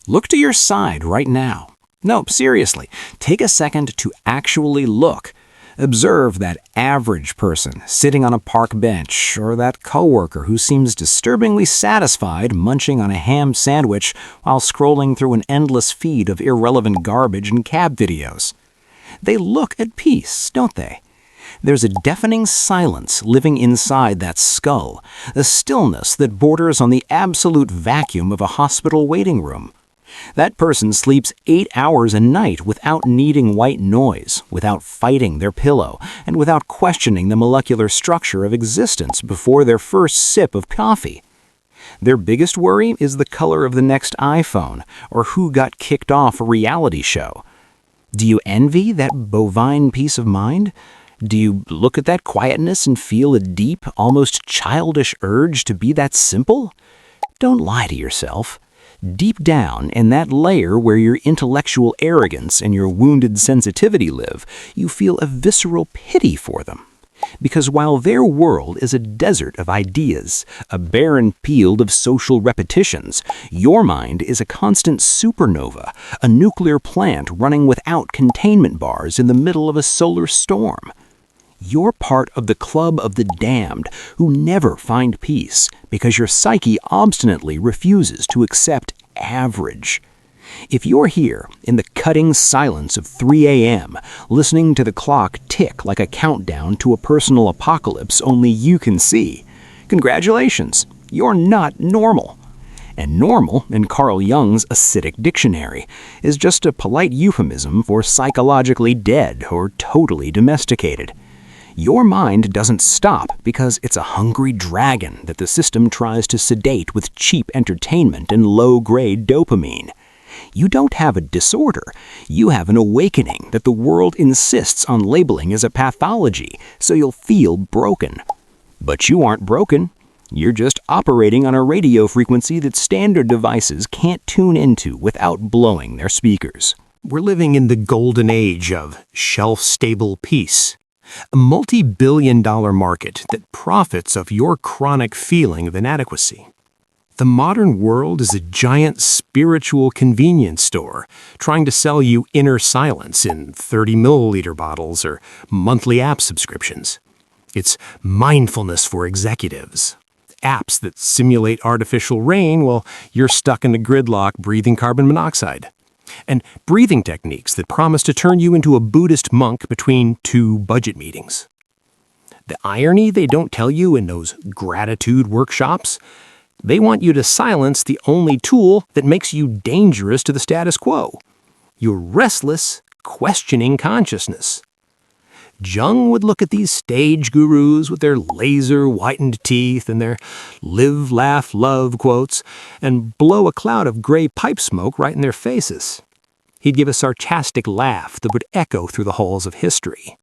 Look to your side right now. No, seriously, take a second to actually look. Observe that average person sitting on a park bench, or that coworker who seems disturbingly satisfied munching on a ham sandwich while scrolling through an endless feed of irrelevant garbage and cab videos. They look at peace, don't they? There's a deafening silence living inside that skull, a stillness that borders on the absolute vacuum of a hospital waiting room. That person sleeps 8 hours a night without needing white noise, without fighting their pillow, and without questioning the molecular structure of existence before their first sip of coffee. Their biggest worry is the color of the next iPhone, or who got kicked off a reality show. Do you envy that bovine peace of mind? Do you look at that quietness and feel a deep, almost childish urge to be that simple? Don't lie to yourself. Deep down, in that layer where your intellectual arrogance and your wounded sensitivity live, you feel a visceral pity for them. Because while their world is a desert of ideas, a barren field of social repetitions, your mind is a constant supernova, a nuclear plant running without containment bars in the middle of a solar storm. You're part of the club of the damned who never find peace because your psyche obstinately refuses to accept average. If you're here in the cutting silence of 3 a.m., listening to the clock tick like a countdown to a personal apocalypse only you can see, congratulations, you're not normal. And normal, in Carl Jung's acidic dictionary, is just a polite euphemism for psychologically dead or totally domesticated. Your mind doesn't stop because it's a hungry dragon that the system tries to sedate with cheap entertainment and low-grade dopamine. You don't have a disorder. You have an awakening that the world insists on labeling as a pathology, so you'll feel broken. But you aren't broken. You're just operating on a radio frequency that standard devices can't tune into without blowing their speakers. We're living in the golden age of shelf-stable peace. A multi-billion-dollar market that profits off your chronic feeling of inadequacy. The modern world is a giant spiritual convenience store trying to sell you inner silence in 30-milliliter bottles or monthly app subscriptions. It's mindfulness for executives. Apps that simulate artificial rain while you're stuck in a gridlock breathing carbon monoxide. And breathing techniques that promise to turn you into a Buddhist monk between 2 budget meetings. The irony they don't tell you in those gratitude workshops? They want you to silence the only tool that makes you dangerous to the status quo. Your restless, questioning consciousness. Jung would look at these stage gurus with their laser-whitened teeth and their live, laugh, love quotes and blow a cloud of gray pipe smoke right in their faces. He'd give a sarcastic laugh that would echo through the halls of history.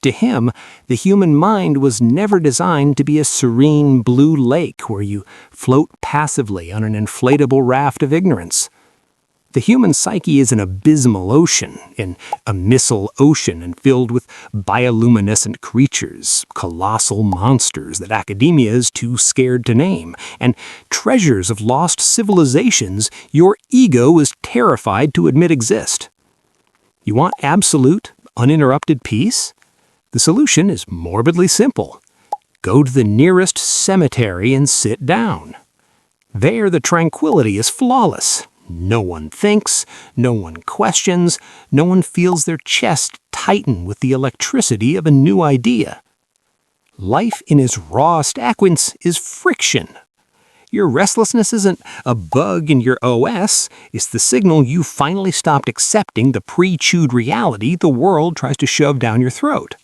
To him, the human mind was never designed to be a serene blue lake where you float passively on an inflatable raft of ignorance. The human psyche is an abysmal ocean, an abyssal ocean and filled with bioluminescent creatures, colossal monsters that academia is too scared to name, and treasures of lost civilizations your ego is terrified to admit exist. You want absolute, uninterrupted peace? The solution is morbidly simple. Go to the nearest cemetery and sit down. There the tranquility is flawless. No one thinks, no one questions, no one feels their chest tighten with the electricity of a new idea. Life in its rawest equence is friction. Your restlessness isn't a bug in your OS, it's the signal you finally stopped accepting the pre-chewed reality the world tries to shove down your throat.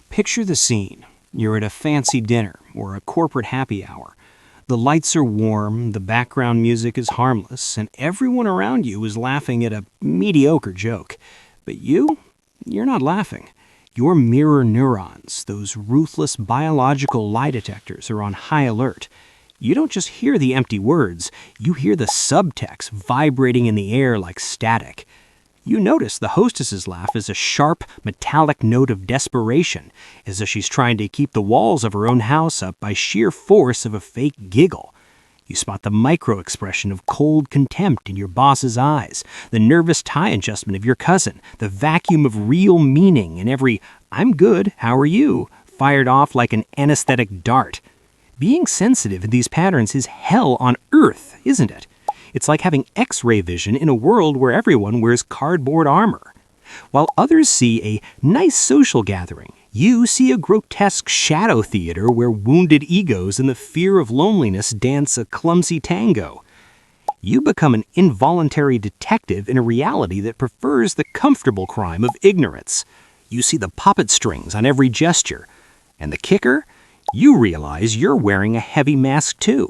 Picture the scene. You're at a fancy dinner or a corporate happy hour. The lights are warm, the background music is harmless, and everyone around you is laughing at a mediocre joke. But you're not laughing. Your mirror neurons, those ruthless biological lie detectors, are on high alert. You don't just hear the empty words, you hear the subtext vibrating in the air like static. You notice the hostess's laugh is a sharp, metallic note of desperation, as if she's trying to keep the walls of her own house up by sheer force of a fake giggle. You spot the micro-expression of cold contempt in your boss's eyes, the nervous tie adjustment of your cousin, the vacuum of real meaning in every "I'm good, how are you?" fired off like an anesthetic dart. Being sensitive in these patterns is hell on earth, isn't it? It's like having X-ray vision in a world where everyone wears cardboard armor. While others see a nice social gathering, you see a grotesque shadow theater where wounded egos and the fear of loneliness dance a clumsy tango. You become an involuntary detective in a reality that prefers the comfortable crime of ignorance. You see the puppet strings on every gesture. And the kicker? You realize you're wearing a heavy mask too.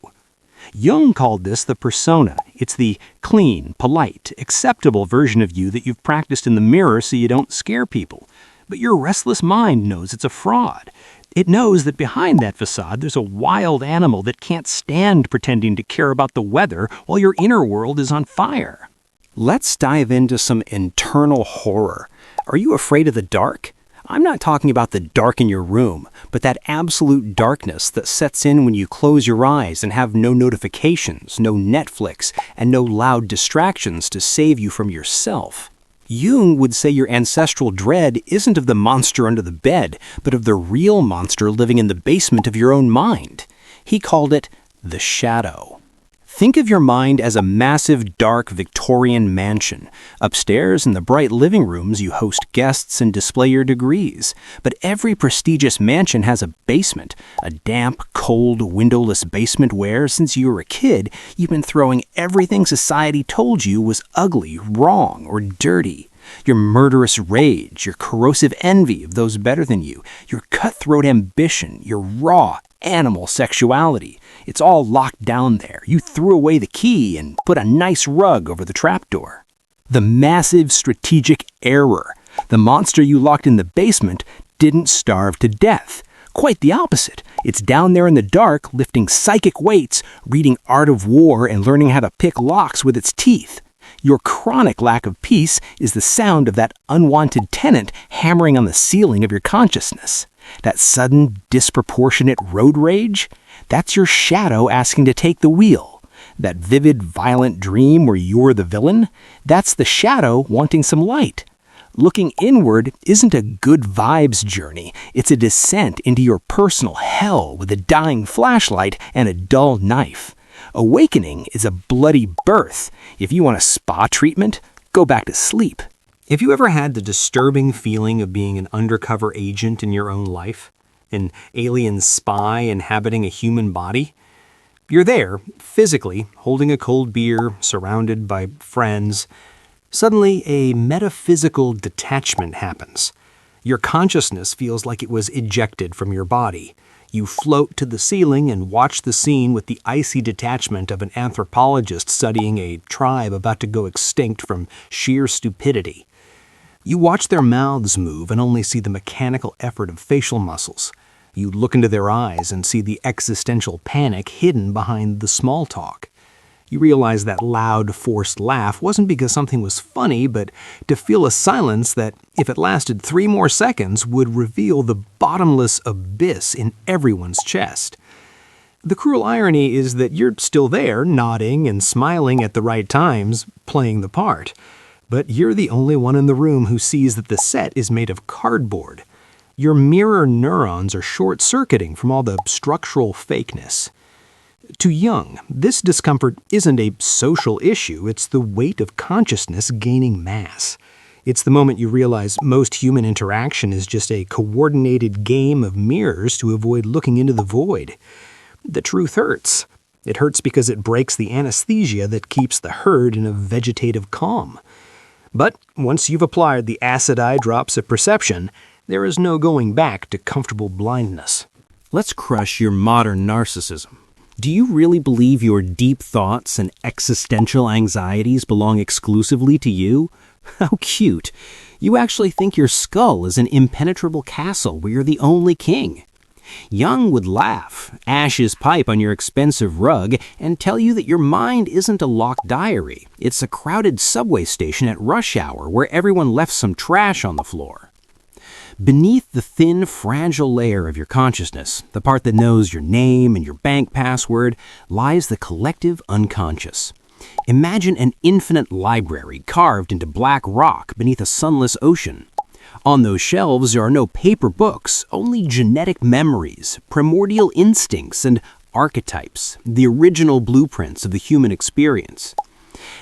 Jung called this the persona. It's the clean, polite, acceptable version of you that you've practiced in the mirror so you don't scare people. But your restless mind knows it's a fraud. It knows that behind that facade there's a wild animal that can't stand pretending to care about the weather while your inner world is on fire. Let's dive into some internal horror. Are you afraid of the dark? I'm not talking about the dark in your room, but that absolute darkness that sets in when you close your eyes and have no notifications, no Netflix, and no loud distractions to save you from yourself. Jung would say your ancestral dread isn't of the monster under the bed, but of the real monster living in the basement of your own mind. He called it the shadow. Think of your mind as a massive, dark Victorian mansion. Upstairs in the bright living rooms, you host guests and display your degrees. But every prestigious mansion has a basement, a damp, cold, windowless basement where, since you were a kid, you've been throwing everything society told you was ugly, wrong, or dirty. Your murderous rage, your corrosive envy of those better than you, your cutthroat ambition, your raw, animal sexuality. It's all locked down there. You threw away the key and put a nice rug over the trapdoor. The massive strategic error. The monster you locked in the basement didn't starve to death. Quite the opposite. It's down there in the dark, lifting psychic weights, reading Art of War, and learning how to pick locks with its teeth. Your chronic lack of peace is the sound of that unwanted tenant hammering on the ceiling of your consciousness. That sudden, disproportionate road rage? That's your shadow asking to take the wheel. That vivid, violent dream where you're the villain? That's the shadow wanting some light. Looking inward isn't a good vibes journey. It's a descent into your personal hell with a dying flashlight and a dull knife. Awakening is a bloody birth. If you want a spa treatment, go back to sleep. Have you ever had the disturbing feeling of being an undercover agent in your own life? An alien spy inhabiting a human body? You're there, physically, holding a cold beer, surrounded by friends. Suddenly, a metaphysical detachment happens. Your consciousness feels like it was ejected from your body. You float to the ceiling and watch the scene with the icy detachment of an anthropologist studying a tribe about to go extinct from sheer stupidity. You watch their mouths move and only see the mechanical effort of facial muscles. You look into their eyes and see the existential panic hidden behind the small talk. You realize that loud, forced laugh wasn't because something was funny, but to feel a silence that, if it lasted 3 more seconds, would reveal the bottomless abyss in everyone's chest. The cruel irony is that you're still there, nodding and smiling at the right times, playing the part. But you're the only one in the room who sees that the set is made of cardboard. Your mirror neurons are short-circuiting from all the structural fakeness. To Jung, this discomfort isn't a social issue, it's the weight of consciousness gaining mass. It's the moment you realize most human interaction is just a coordinated game of mirrors to avoid looking into the void. The truth hurts. It hurts because it breaks the anesthesia that keeps the herd in a vegetative calm. But once you've applied the acid eye drops of perception, there is no going back to comfortable blindness. Let's crush your modern narcissism. Do you really believe your deep thoughts and existential anxieties belong exclusively to you? How cute. You actually think your skull is an impenetrable castle where you're the only king. Jung would laugh, ash his pipe on your expensive rug, and tell you that your mind isn't a locked diary. It's a crowded subway station at rush hour where everyone left some trash on the floor. Beneath the thin, fragile layer of your consciousness, the part that knows your name and your bank password, lies the collective unconscious. Imagine an infinite library carved into black rock beneath a sunless ocean. On those shelves, there are no paper books, only genetic memories, primordial instincts, and archetypes, the original blueprints of the human experience.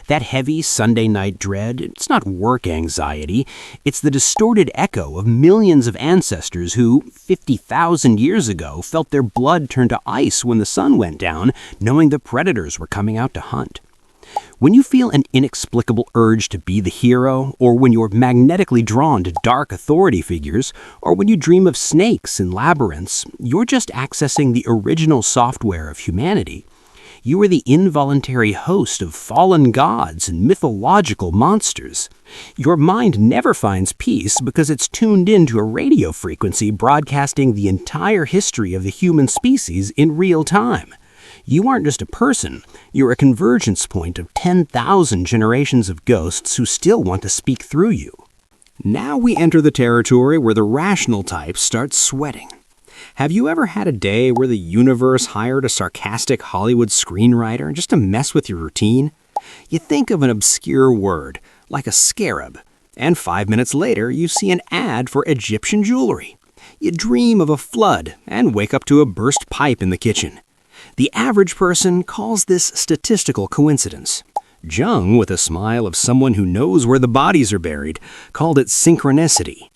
That heavy Sunday night dread, it's not work anxiety, it's the distorted echo of millions of ancestors who, 50,000 years ago, felt their blood turn to ice when the sun went down, knowing the predators were coming out to hunt. When you feel an inexplicable urge to be the hero, or when you're magnetically drawn to dark authority figures, or when you dream of snakes in labyrinths, you're just accessing the original software of humanity. You are the involuntary host of fallen gods and mythological monsters. Your mind never finds peace because it's tuned into a radio frequency broadcasting the entire history of the human species in real time. You aren't just a person, you're a convergence point of 10,000 generations of ghosts who still want to speak through you. Now we enter the territory where the rational types start sweating. Have you ever had a day where the universe hired a sarcastic Hollywood screenwriter just to mess with your routine? You think of an obscure word, like a scarab, and 5 minutes later you see an ad for Egyptian jewelry. You dream of a flood and wake up to a burst pipe in the kitchen. The average person calls this statistical coincidence. Jung, with a smile of someone who knows where the bodies are buried, called it synchronicity.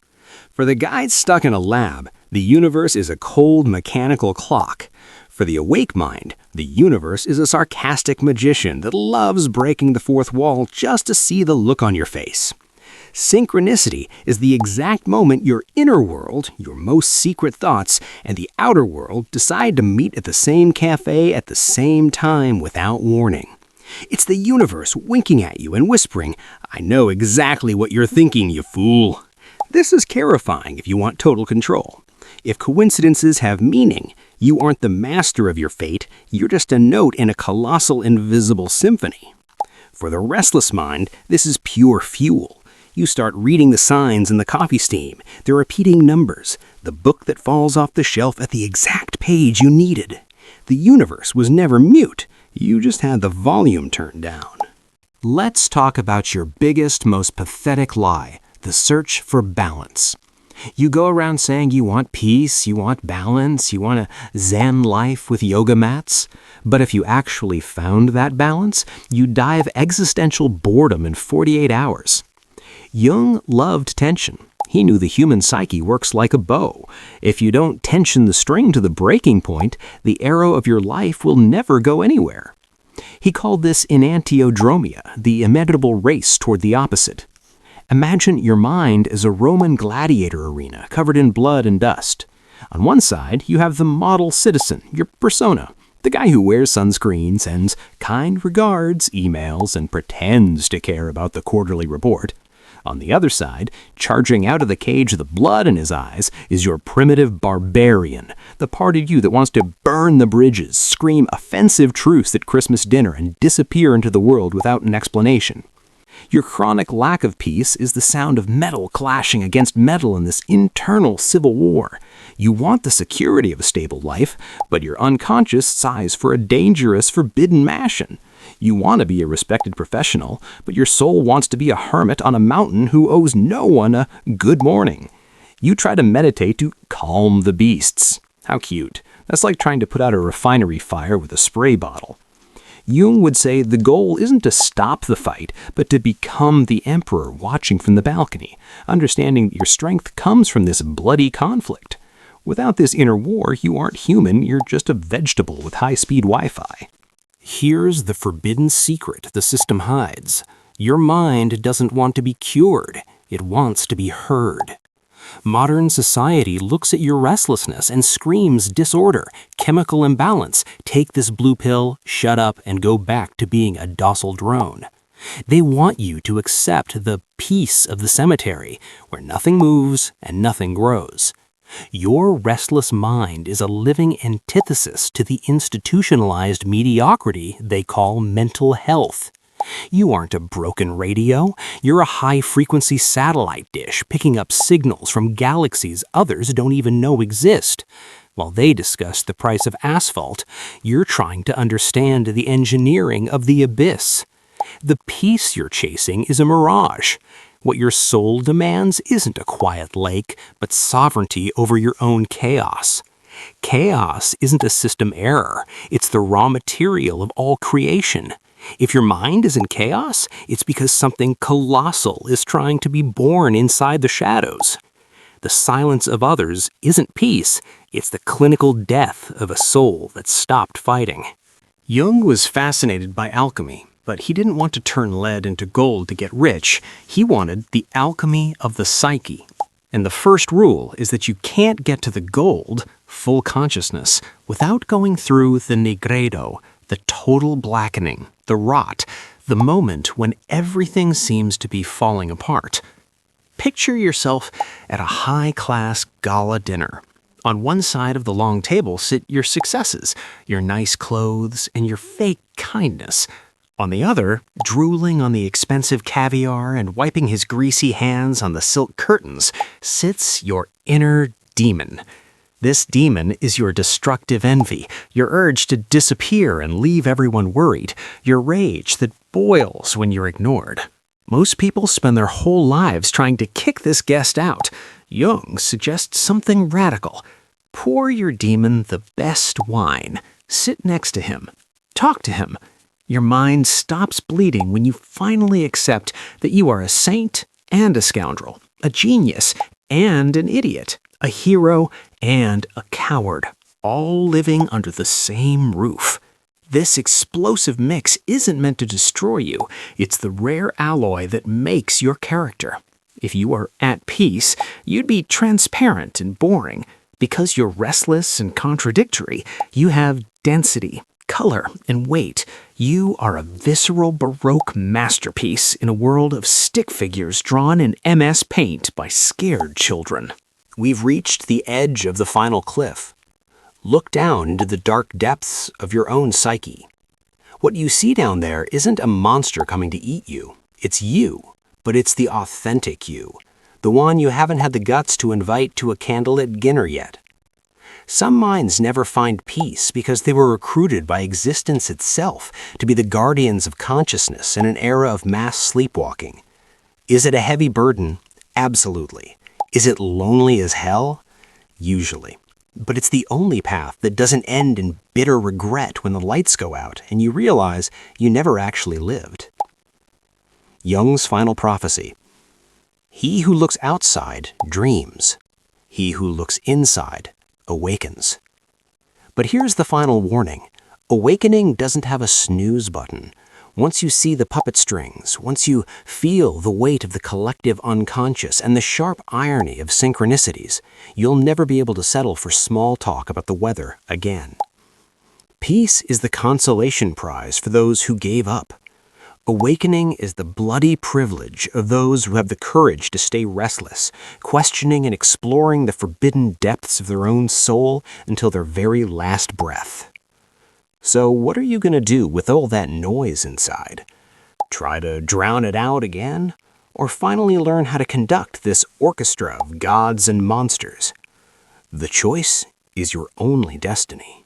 For the guys stuck in a lab, the universe is a cold mechanical clock. For the awake mind, the universe is a sarcastic magician that loves breaking the fourth wall just to see the look on your face. Synchronicity is the exact moment your inner world, your most secret thoughts, and the outer world decide to meet at the same cafe at the same time without warning. It's the universe winking at you and whispering, "I know exactly what you're thinking, you fool." This is terrifying if you want total control. If coincidences have meaning, you aren't the master of your fate, you're just a note in a colossal invisible symphony. For the restless mind, this is pure fuel. You start reading the signs in the coffee steam, the repeating numbers, the book that falls off the shelf at the exact page you needed. The universe was never mute, you just had the volume turned down. Let's talk about your biggest, most pathetic lie, the search for balance. You go around saying you want peace, you want balance, you want a Zen life with yoga mats. But if you actually found that balance, you'd die of existential boredom in 48 hours. Jung loved tension. He knew the human psyche works like a bow. If you don't tension the string to the breaking point, the arrow of your life will never go anywhere. He called this enantiodromia, the inevitable race toward the opposite. Imagine your mind as a Roman gladiator arena covered in blood and dust. On one side, you have the model citizen, your persona, the guy who wears sunscreen, sends kind regards emails, and pretends to care about the quarterly report. On the other side, charging out of the cage with the blood in his eyes, is your primitive barbarian, the part of you that wants to burn the bridges, scream offensive truths at Christmas dinner, and disappear into the world without an explanation. Your chronic lack of peace is the sound of metal clashing against metal in this internal civil war. You want the security of a stable life, but your unconscious sighs for a dangerous, forbidden passion. You want to be a respected professional, but your soul wants to be a hermit on a mountain who owes no one a good morning. You try to meditate to calm the beasts. How cute. That's like trying to put out a refinery fire with a spray bottle. Jung would say the goal isn't to stop the fight, but to become the emperor watching from the balcony, understanding that your strength comes from this bloody conflict. Without this inner war, you aren't human, you're just a vegetable with high-speed Wi-Fi. Here's the forbidden secret the system hides. Your mind doesn't want to be cured, it wants to be heard. Modern society looks at your restlessness and screams disorder, chemical imbalance, take this blue pill, shut up, and go back to being a docile drone. They want you to accept the peace of the cemetery, where nothing moves and nothing grows. Your restless mind is a living antithesis to the institutionalized mediocrity they call mental health. You aren't a broken radio. You're a high-frequency satellite dish picking up signals from galaxies others don't even know exist. While they discuss the price of asphalt, you're trying to understand the engineering of the abyss. The peace you're chasing is a mirage. What your soul demands isn't a quiet lake, but sovereignty over your own chaos. Chaos isn't a system error. It's the raw material of all creation. If your mind is in chaos, it's because something colossal is trying to be born inside the shadows. The silence of others isn't peace. It's the clinical death of a soul that stopped fighting. Jung was fascinated by alchemy, but he didn't want to turn lead into gold to get rich. He wanted the alchemy of the psyche. And the first rule is that you can't get to the gold, full consciousness, without going through the nigredo, the total blackening, the rot, the moment when everything seems to be falling apart. Picture yourself at a high-class gala dinner. On one side of the long table sit your successes, your nice clothes, and your fake kindness. On the other, drooling on the expensive caviar and wiping his greasy hands on the silk curtains, sits your inner demon. This demon is your destructive envy, your urge to disappear and leave everyone worried, your rage that boils when you're ignored. Most people spend their whole lives trying to kick this guest out. Jung suggests something radical. Pour your demon the best wine. Sit next to him. Talk to him. Your mind stops bleeding when you finally accept that you are a saint and a scoundrel, a genius and an idiot, a hero and a coward, all living under the same roof. This explosive mix isn't meant to destroy you. It's the rare alloy that makes your character. If you are at peace, you'd be transparent and boring. Because you're restless and contradictory, you have density, color, and weight. You are a visceral Baroque masterpiece in a world of stick figures drawn in MS Paint by scared children. We've reached the edge of the final cliff. Look down into the dark depths of your own psyche. What you see down there isn't a monster coming to eat you. It's you, but it's the authentic you, the one you haven't had the guts to invite to a candlelit dinner yet. Some minds never find peace because they were recruited by existence itself to be the guardians of consciousness in an era of mass sleepwalking. Is it a heavy burden? Absolutely. Is it lonely as hell? Usually. But it's the only path that doesn't end in bitter regret when the lights go out and you realize you never actually lived. Jung's final prophecy. He who looks outside dreams. He who looks inside awakens. But here's the final warning. Awakening doesn't have a snooze button. Once you see the puppet strings, once you feel the weight of the collective unconscious and the sharp irony of synchronicities, you'll never be able to settle for small talk about the weather again. Peace is the consolation prize for those who gave up. Awakening is the bloody privilege of those who have the courage to stay restless, questioning and exploring the forbidden depths of their own soul until their very last breath. So what are you going to do with all that noise inside? Try to drown it out again? Or finally learn how to conduct this orchestra of gods and monsters? The choice is your only destiny.